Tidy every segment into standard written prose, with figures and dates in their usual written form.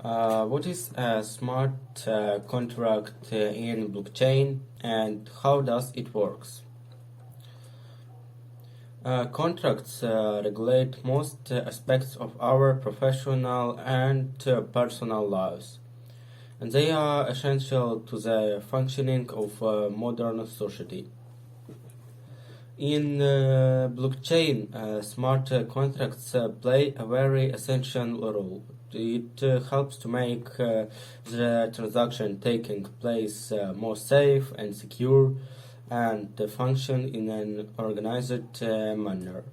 What is a smart contract in blockchain and how does it works? Contracts regulate most aspects of our professional and personal lives, and they are essential to the functioning of modern society. In blockchain, smart contracts play a very essential role. It helps to make the transaction taking place more safe and secure and function in an organized manner.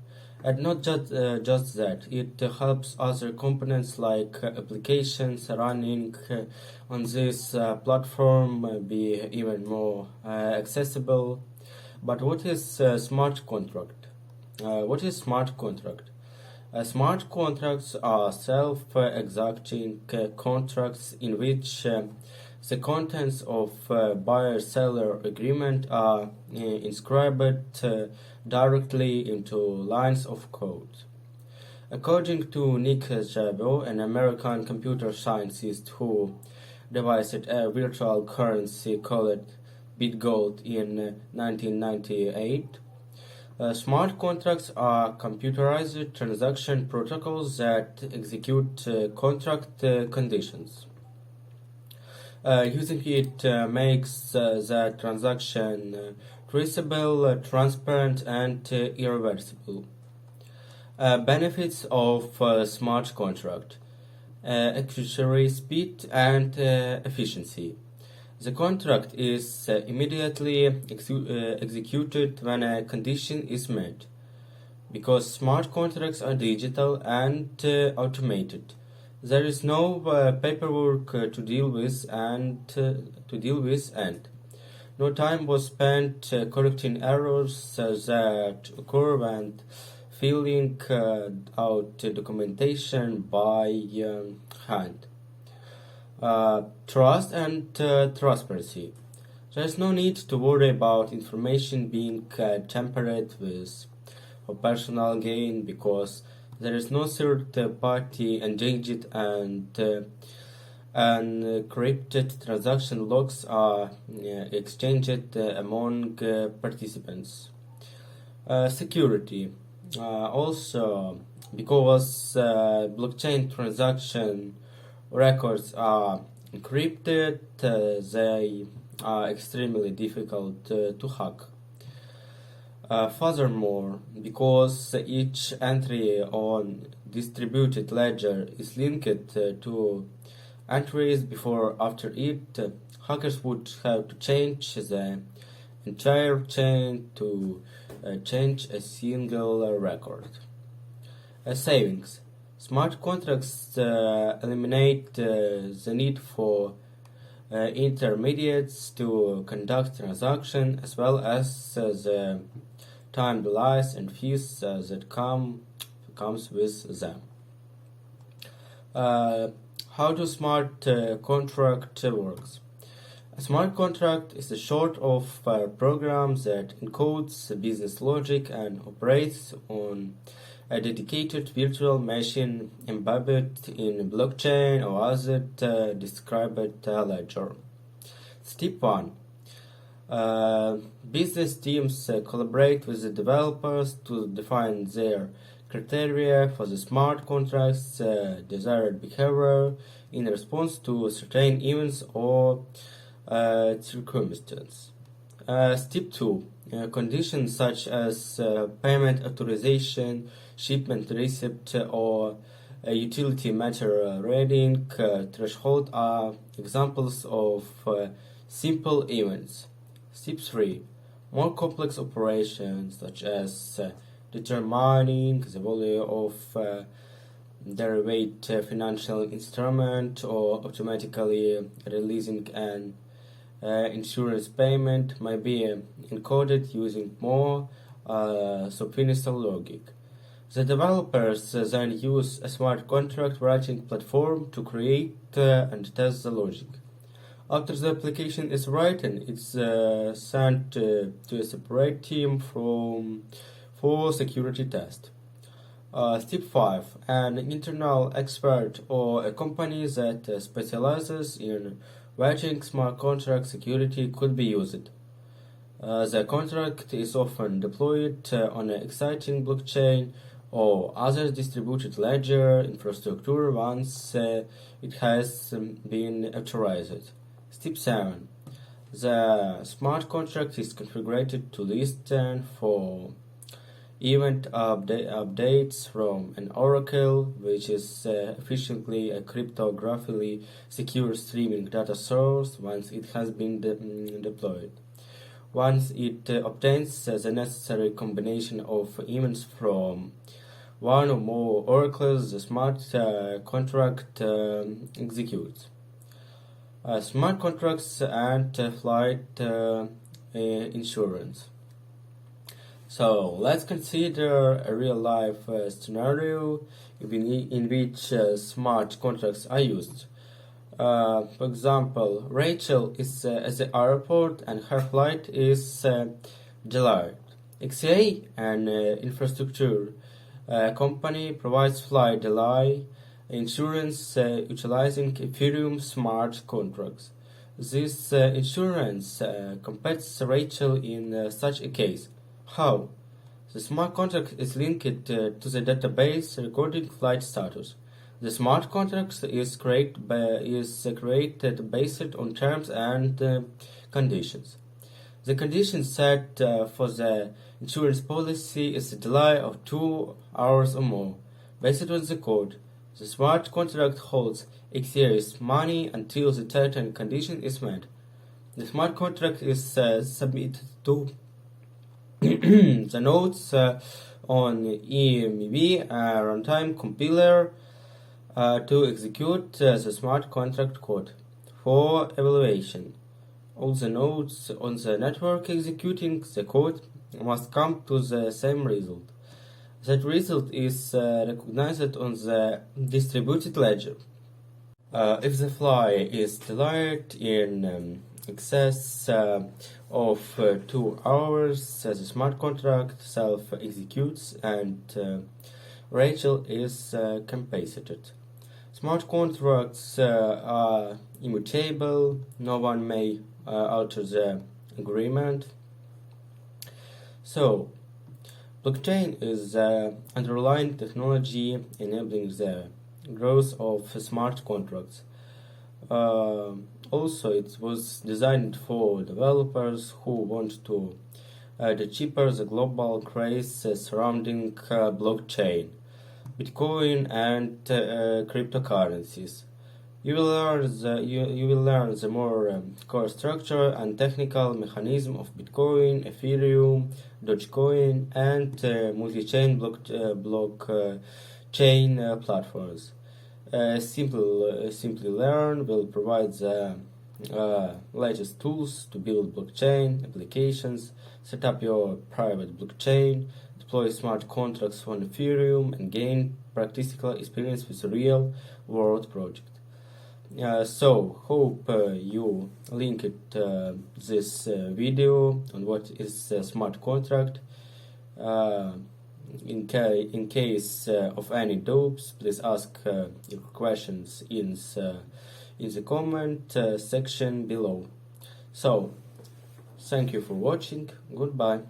And not just that, it helps other components like applications running on this platform be even more accessible. But what is a smart contract? What is smart contract? Smart contracts are self-executing contracts in which the contents of buyer-seller agreement are inscribed directly into lines of code. According to Nick Szabo, an American computer scientist who devised a virtual currency called BitGold in 1998, smart contracts are computerized transaction protocols that execute contract conditions. Using it makes the transaction traceable, transparent, and irreversible. Benefits of smart contract: accuracy, speed, and efficiency. The contract is immediately executed when a condition is met. Because smart contracts are digital and automated, there is no paperwork to deal with, and no time was spent correcting errors that occur when filling out documentation by hand. Trust and transparency. There is no need to worry about information being tampered with for personal gain because there is no third party engaged and encrypted transaction logs are exchanged among participants. Security. Also, because blockchain transaction records are encrypted, they are extremely difficult to hack. Furthermore, because each entry on distributed ledger is linked to entries before after it, hackers would have to change the entire chain to change a single record. Savings. Smart contracts eliminate the need for intermediates to conduct transactions as well as the time delays and fees that comes with them. How do smart contract works? A smart contract is a sort of program that encodes business logic and operates on a dedicated virtual machine embedded in blockchain or other described ledger. Step 1. Business teams collaborate with the developers to define their criteria for the smart contract's desired behavior in response to certain events or circumstances. Step 2. Conditions such as payment authorization, shipment receipt, or utility matter rating threshold are examples of simple events. Step 3. More complex operations such as determining the value of derivative financial instrument or automatically releasing an insurance payment may be encoded using more sophisticated logic. The developers then use a smart contract writing platform to create and test the logic. After the application is written, it's sent to a separate team for security test. Step 5. An internal expert or a company that specializes in writing smart contract security could be used. The contract is often deployed on an exciting blockchain or other distributed ledger infrastructure once it has been authorized. Step 7. The smart contract is configured to listen for event updates from an oracle, which is efficiently a cryptographically secure streaming data source once it has been deployed. Once it obtains the necessary combination of events from one or more oracles, the smart contract executes. Smart contracts and flight insurance. So let's consider a real-life scenario in which smart contracts are used. For example, Rachel is at the airport and her flight is delayed. XA, an infrastructure company, provides flight delay insurance utilizing Ethereum smart contracts. This insurance compensates Rachel in such a case. How? The smart contract is linked to the database recording flight status. The smart contract is created based on terms and conditions. The condition set for the insurance policy is a delay of 2 hours or more. Based on the code, the smart contract holds XA's money until the certain condition is met. The smart contract is submitted to the nodes on EMV runtime compiler to execute the smart contract code for evaluation. All the nodes on the network executing the code must come to the same result. That result is recognized on the distributed ledger. If the fly is delayed in excess of 2 hours, the smart contract self-executes and Rachel is compensated. Smart contracts are immutable. No one may alter the agreement. So, blockchain is the underlying technology enabling the growth of smart contracts. Also, it was designed for developers who want to cheaper the global craze surrounding blockchain, Bitcoin, and cryptocurrencies. You will learn the more core structure and technical mechanism of Bitcoin, Ethereum, Dogecoin, and multi-chain blockchain platforms. Simply Learn will provide the latest tools to build blockchain applications, set up your private blockchain, deploy smart contracts on Ethereum, and gain practical experience with a real-world project. So, hope you linked this video on what is a smart contract. In case of any doubts, please ask your questions in the comment section below. So, thank you for watching. Goodbye.